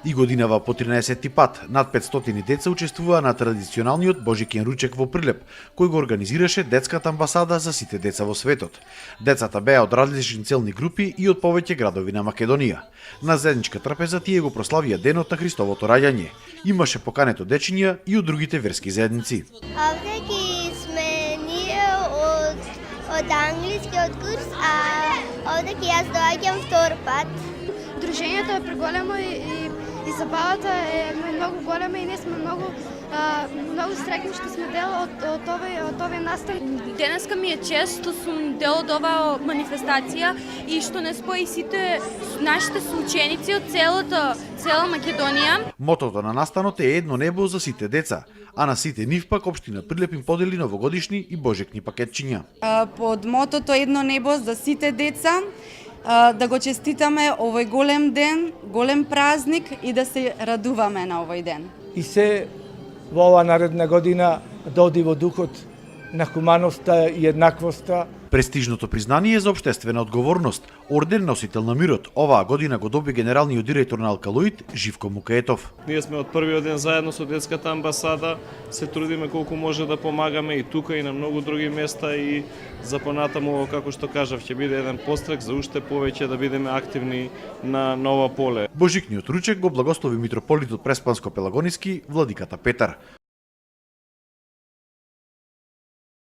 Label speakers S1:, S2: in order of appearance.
S1: И годинава по 13 пат над 500 деца учествуваа на традиционалниот Божиќен ручек во Прилеп, кој го организираше детската амбасада за сите деца во светот. Децата беа од различни целни групи и од повеќе градови на Македонија. На заедничка трапеза тие го прославија денот на Христовото раѓање. Имаше покането дечиња и од другите верски заедници.
S2: Овде ги сме ние од англискиот курс, а овде ќе јас доаѓам втор пат.
S3: Дружењето е преголемо и забавата е многу голема и ние сме многу среќни што сме дел од овој настан.
S4: Денеска ми е чест што сум дел од оваа манифестација и што не спои сите нашите соученици од цела Македонија.
S1: Мотото на настанот е едно небо за сите деца, а на сите нив пак општина Прилеп им подели новогодишни и божекни пакетчиња.
S5: Под мотото едно небо за сите деца, да го честитаме овој голем ден, голем празник и да се радуваме на овој ден.
S6: И се во ова наредна година да оди во духот на хуманоста и еднаквоста.
S1: Престижното признание за општествена одговорност, орден носител на мирот, оваа година го доби генералниот директор на Алкалоид Живко Мукаетов.
S7: Ние сме од првиот ден заедно со детската амбасада, се трудиме колку може да помагаме и тука и на многу други места и за понатаму, како што кажав, ќе биде еден пострек за уште повеќе да бидеме активни на ова поле.
S1: Божикниот ручек го благослови митрополитот Преспанско-Пелагониски, владиката Петар.